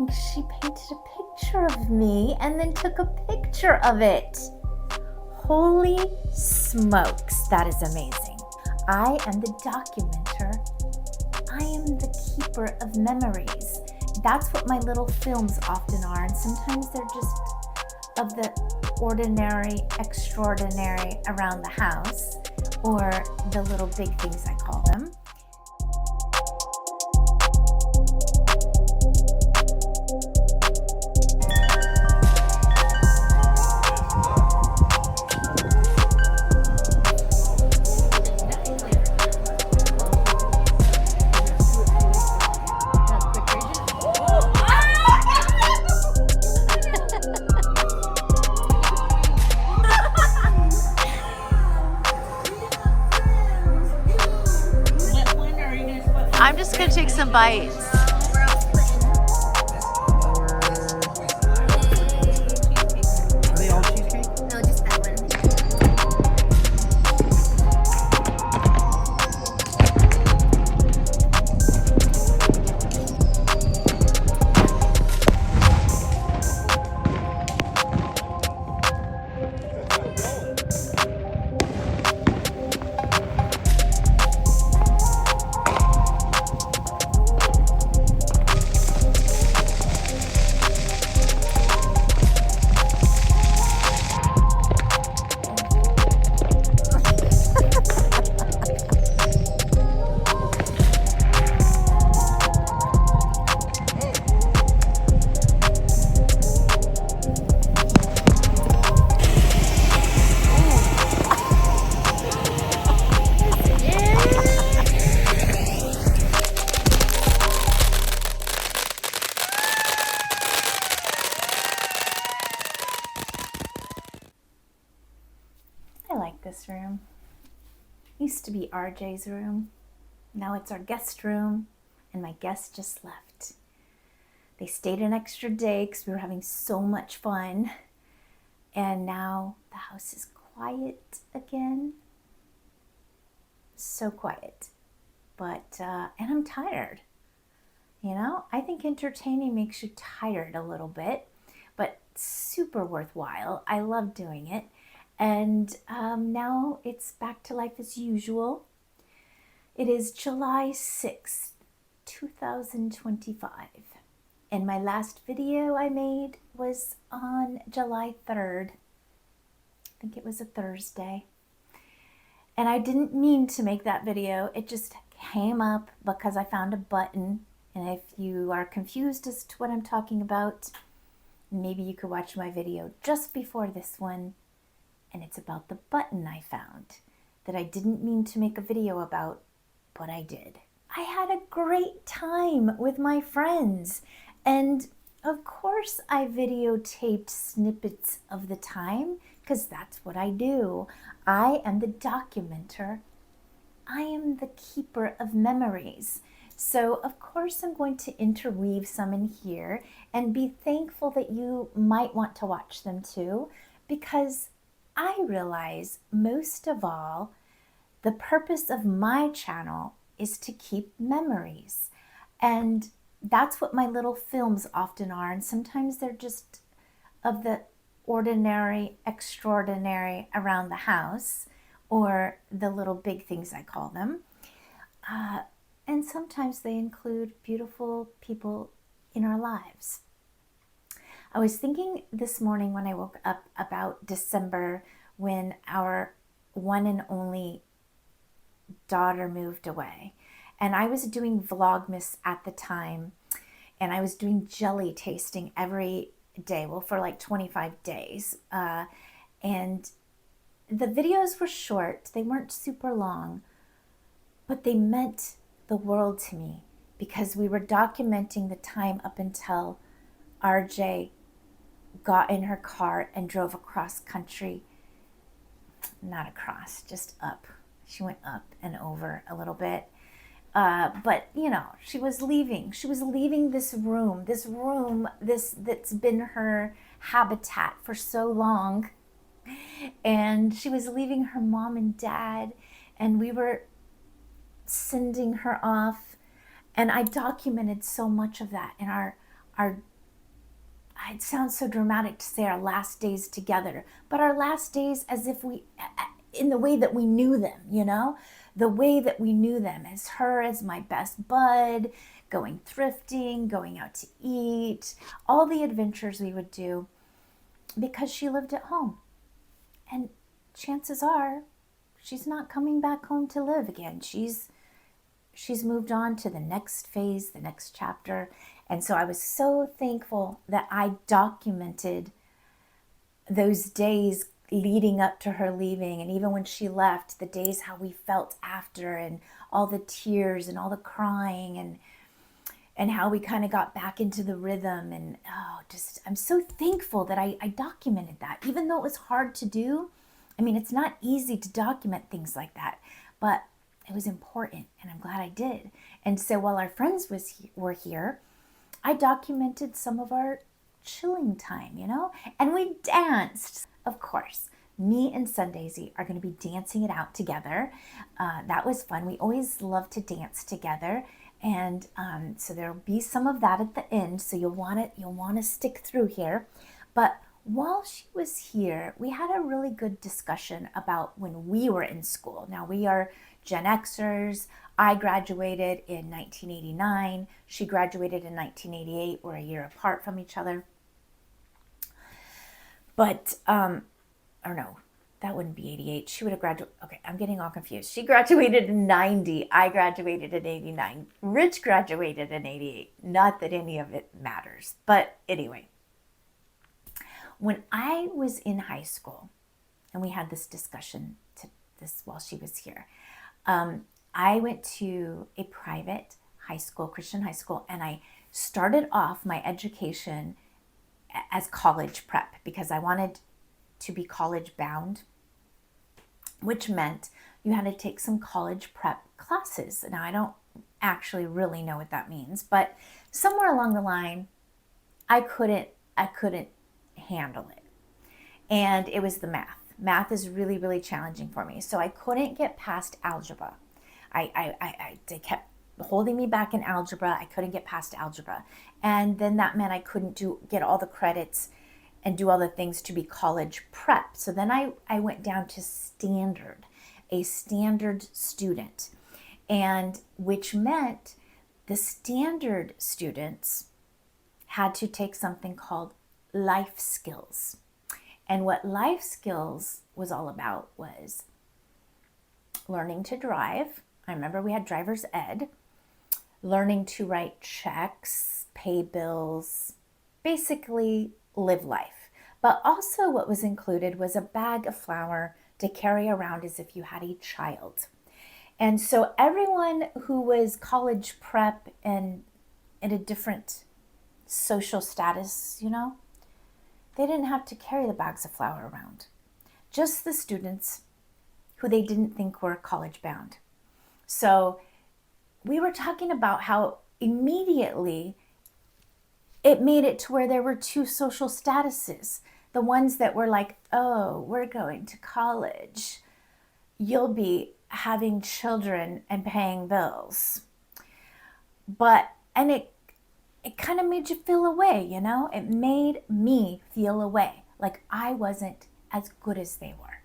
think she painted a picture of me and then took a picture of it. Holy smokes, that is amazing. I am the documenter. I am the keeper of memories. That's what my little films often are, and sometimes they're just of the ordinary, extraordinary around the house, or the little big things I call them. I'm just gonna take some bites. Are they all cheesecake? No, just that one. I like this room. Used to be RJ's room. Now it's our guest room, and my guest just left. They stayed an extra day because we were having so much fun. And now the house is quiet again. So quiet. But, and I'm tired. You know, I think entertaining makes you tired a little bit, but super worthwhile. I love doing it. And now it's back to life as usual. It is July 6th, 2025. And my last video I made was on July 3rd. I think it was a Thursday. And I didn't mean to make that video. It just came up because I found a button. And if you are confused as to what I'm talking about, maybe you could watch my video just before this one. And it's about the button I found that I didn't mean to make a video about, but I did. I had a great time with my friends. And of course I videotaped snippets of the time because that's what I do. I am the documenter. I am the keeper of memories. So of course I'm going to interweave some in here and be thankful that you might want to watch them too, because I realize most of all, the purpose of my channel is to keep memories. And that's what my little films often are. And sometimes they're just of the ordinary, extraordinary around the house, or the little big things I call them. And sometimes they include beautiful people in our lives. I was thinking this morning when I woke up about December, when our one and only daughter moved away. And I was doing Vlogmas at the time, and I was doing jelly tasting every day, well, for like 25 days. And the videos were short, they weren't super long, but they meant the world to me because we were documenting the time up until RJ got in her car and drove across country. Not across, just up. She went up and over a little bit. But, you know, she was leaving. She was leaving this room that's been her habitat for so long. And she was leaving her mom and dad, and we were sending her off. And I documented so much of that in our it sounds so dramatic to say our last days together, but our last days as if in the way that we knew them, the way that we knew them as her, as my best bud, going thrifting, going out to eat, all the adventures we would do because she lived at home. And chances are she's not coming back home to live again. She's moved on to the next phase, the next chapter. And so I was so thankful that I documented those days leading up to her leaving, and even when she left, the days how we felt after, and all the tears and all the crying, and how we kind of got back into the rhythm. And I'm so thankful that I documented that, even though it was hard to do. I mean, it's not easy to document things like that, but it was important, and I'm glad I did. And so while our friends were here, I documented some of our chilling time, and we danced. Of course, me and Sundaisy are going to be dancing it out together. That was fun. We always love to dance together. And so there'll be some of that at the end. So you'll want to stick through here. But while she was here, we had a really good discussion about when we were in school. Now, we are Gen Xers. I graduated in 1989. She graduated in 1988. We're a year apart from each other. But, or no, that wouldn't be 88. She would have graduated. Okay, I'm getting all confused. She graduated in 90. I graduated in 89. Rich graduated in 88. Not that any of it matters. But anyway, when I was in high school, and we had this discussion while she was here, I went to a private high school, Christian high school, and I started off my education as college prep because I wanted to be college bound, which meant you had to take some college prep classes. Now, I don't actually really know what that means, but somewhere along the line, I couldn't handle it. And it was the math. Math is really, really challenging for me. So I couldn't get past algebra. They kept holding me back in algebra. I couldn't get past algebra. And then that meant I couldn't get all the credits and do all the things to be college prep. So then I went down to a standard student, and which meant the standard students had to take something called life skills. And what life skills was all about was learning to drive. I remember we had driver's ed, learning to write checks, pay bills, basically live life. But also what was included was a bag of flour to carry around as if you had a child. And so everyone who was college prep and in a different social status, they didn't have to carry the bags of flour around. Just the students who they didn't think were college bound. So we were talking about how immediately it made it to where there were two social statuses. The ones that were like, oh, we're going to college. You'll be having children and paying bills. And it kind of made you feel away, It made me feel away. Like I wasn't as good as they were.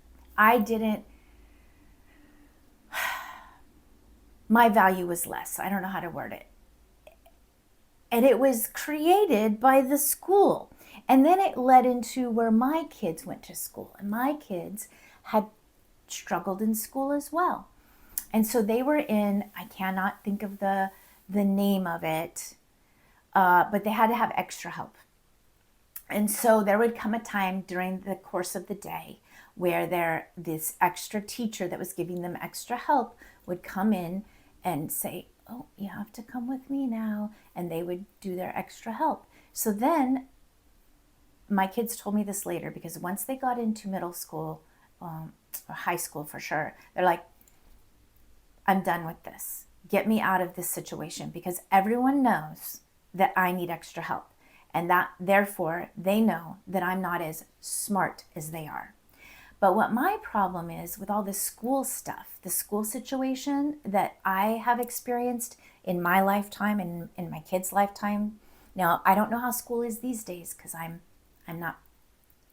My value was less. I don't know how to word it. And it was created by the school. And then it led into where my kids went to school. And my kids had struggled in school as well. And so they were in, I cannot think of the name of it, but they had to have extra help. And so there would come a time during the course of the day where this extra teacher that was giving them extra help would come in and say, oh, you have to come with me now. And they would do their extra help. So then my kids told me this later, because once they got into middle school, or high school for sure, they're like, I'm done with this. Get me out of this situation, because everyone knows that I need extra help. And that therefore they know that I'm not as smart as they are. But what my problem is with all this school stuff, the school situation that I have experienced in my lifetime and in my kids' lifetime, Now, I don't know how school is these days because I'm not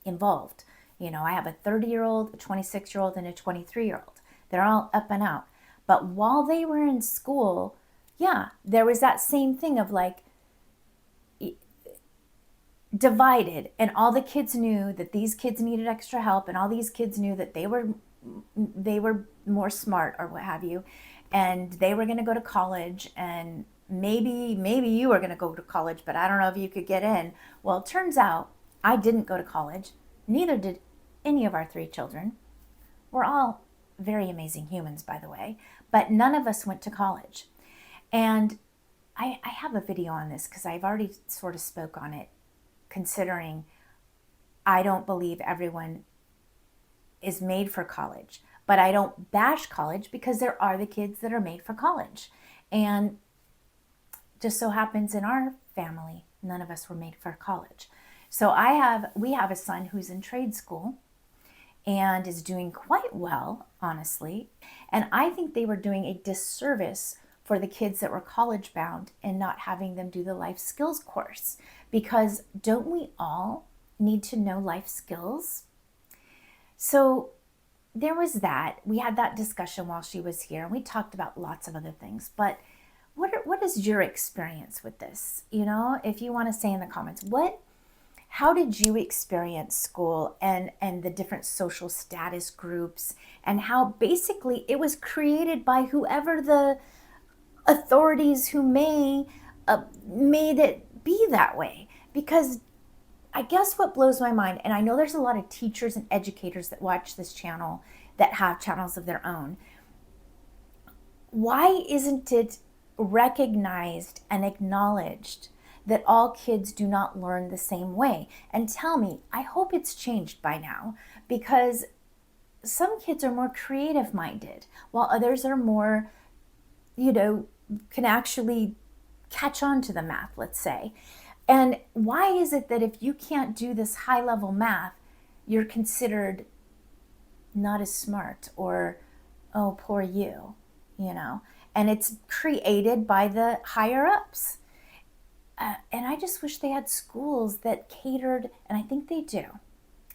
involved. You know, I have a 30-year-old, a 26-year-old, and a 23-year-old. They're all up and out. But while they were in school, yeah, there was that same thing of like divided, and all the kids knew that these kids needed extra help, and all these kids knew that they were more smart or what have you, and they were going to go to college, and maybe you were going to go to college, but I don't know if you could get in. Well, it turns out I didn't go to college. Neither did any of our 3 children. We're all very amazing humans, by the way, but none of us went to college. And I have a video on this because I've already sort of spoke on it, considering I don't believe everyone is made for college, but I don't bash college because there are the kids that are made for college. And just so happens in our family, none of us were made for college. So we have a son who's in trade school and is doing quite well, honestly. And I think they were doing a disservice for the kids that were college bound and not having them do the life skills course, because don't we all need to know life skills? So there was that. We had that discussion while she was here, and we talked about lots of other things. But what is your experience with this? You know, if you want to say in the comments, how did you experience school and the different social status groups, and how basically it was created by whoever the authorities who made it be that way? Because I guess what blows my mind, and I know there's a lot of teachers and educators that watch this channel that have channels of their own, why isn't it recognized and acknowledged that all kids do not learn the same way? And tell me, I hope it's changed by now, because some kids are more creative minded while others are more, can actually catch on to the math, let's say. And why is it that if you can't do this high level math, you're considered not as smart, or, oh, poor you, And it's created by the higher ups. And I just wish they had schools that catered, and I think they do.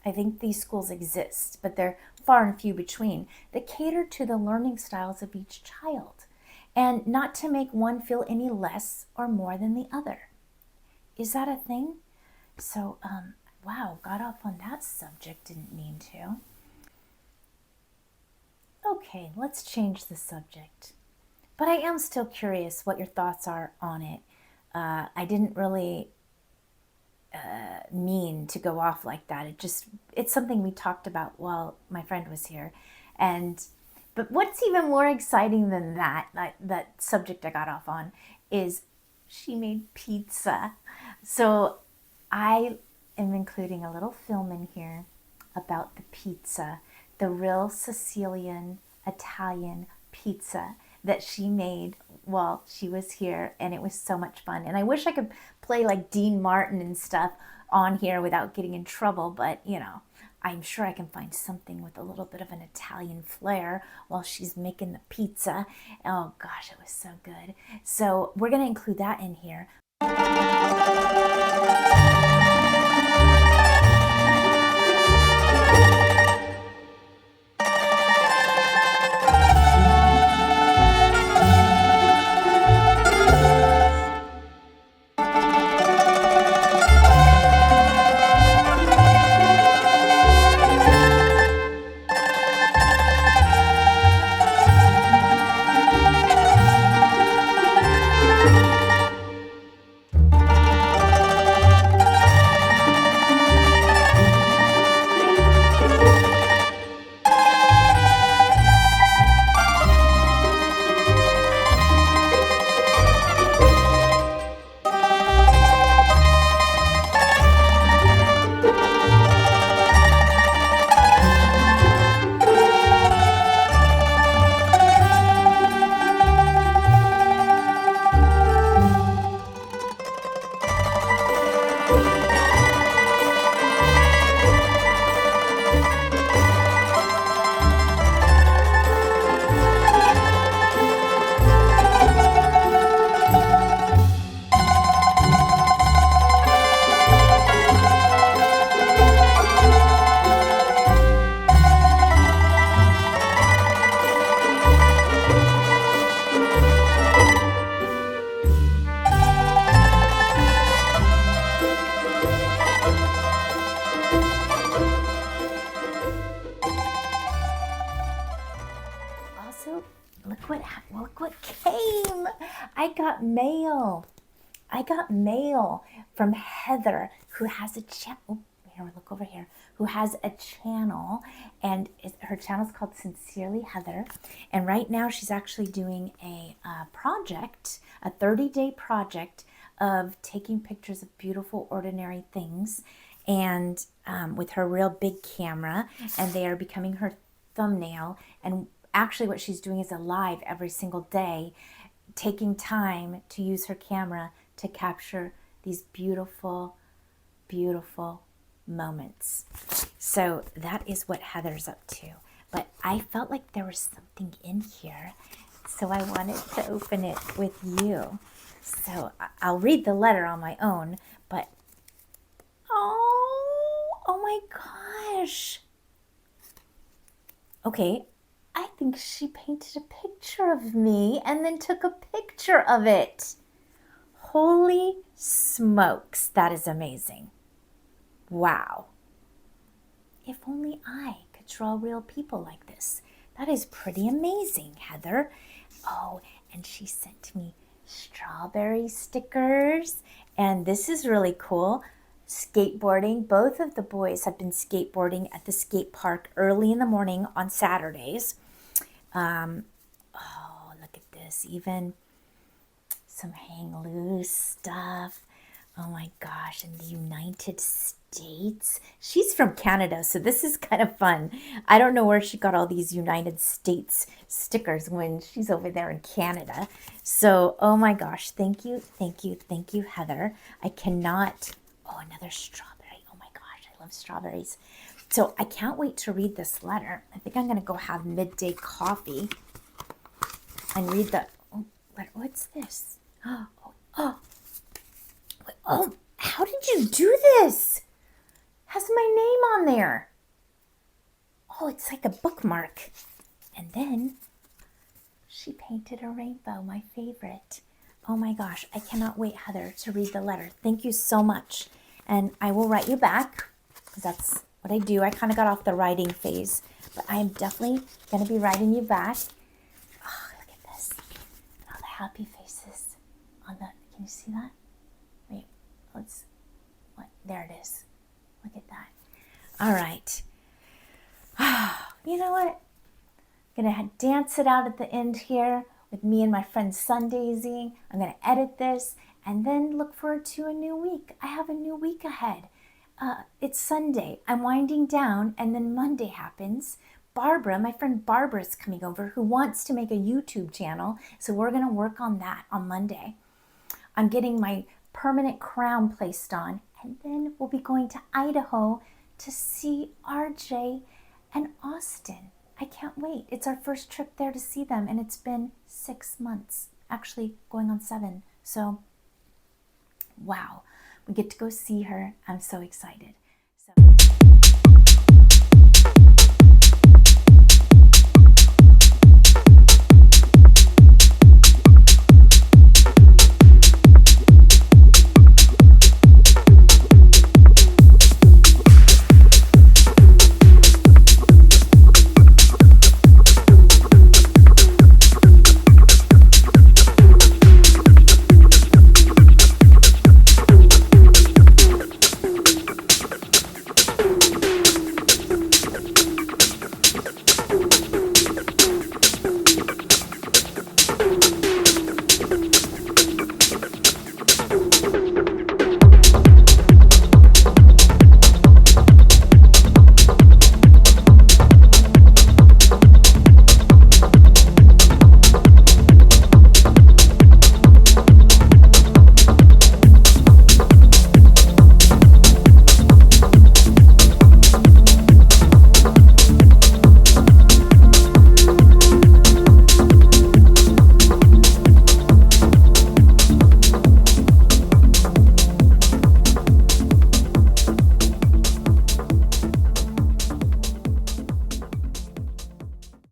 I think these schools exist, but they're far and few between, that cater to the learning styles of each child, and not to make one feel any less or more than the other. Is that a thing? So, wow, got off on that subject, didn't mean to. Okay, let's change the subject. But I am still curious what your thoughts are on it. I didn't really mean to go off like that. It's something we talked about while my friend was here. But what's even more exciting than that subject I got off on, is she made pizza. So I am including a little film in here about the pizza, the real Sicilian Italian pizza that she made while she was here, and it was so much fun. And I wish I could play like Dean Martin and stuff on here without getting in trouble, but I'm sure I can find something with a little bit of an Italian flair while she's making the pizza. Oh gosh, it was so good. So we're going to include that in here. mail. I got mail from Heather, who has a channel. Here, look over here. Who has a channel, and her channel's called Sincerely Heather. And right now, she's actually doing a project, a 30-day project of taking pictures of beautiful, ordinary things, and with her real big camera. And they are becoming her thumbnail. And actually, what she's doing is a live every single day, taking time to use her camera to capture these beautiful, beautiful moments. So that is what Heather's up to. But I felt like there was something in here, so I wanted to open it with you. So I'll read the letter on my own, but oh my gosh. Okay, I think she painted a picture of me and then took a picture of it. Holy smokes, that is amazing. Wow. If only I could draw real people like this. That is pretty amazing, Heather. Oh, and she sent me strawberry stickers. And this is really cool. Skateboarding. Both of the boys have been skateboarding at the skate park early in the morning on Saturdays. Oh, look at this. Even some hang loose stuff. Oh my gosh, in the United States. She's from Canada, so this is kind of fun. I don't know where she got all these United States stickers when she's over there in Canada. So, oh my gosh, thank you, thank you, thank you, Heather. I cannot, oh, another strawberry. Oh my gosh, I love strawberries. So I can't wait to read this letter. I think I'm going to go have midday coffee and read the, oh, what's this? Oh, how did you do this? Has my name on there. Oh, it's like a bookmark. And then she painted a rainbow, my favorite. Oh my gosh, I cannot wait, Heather, to read the letter. Thank you so much. And I will write you back, because that's what I do. I kind of got off the writing phase, but I am definitely going to be writing you back. Oh, look at this. All the happy faces on the, can you see that? Wait, there it is. Look at that. All right. You know what? I'm going to dance it out at the end here with me and my friend Sun Daisy. I'm going to edit this and then look forward to a new week. I have a new week ahead. It's Sunday. I'm winding down, and then Monday happens. Barbara, my friend Barbara, is coming over, who wants to make a YouTube channel. So we're going to work on that on Monday. I'm getting my permanent crown placed on, and then we'll be going to Idaho to see RJ and Austin. I can't wait. It's our first trip there to see them, and it's been 6 months, actually going on 7. So, wow, we get to go see her. I'm so excited. So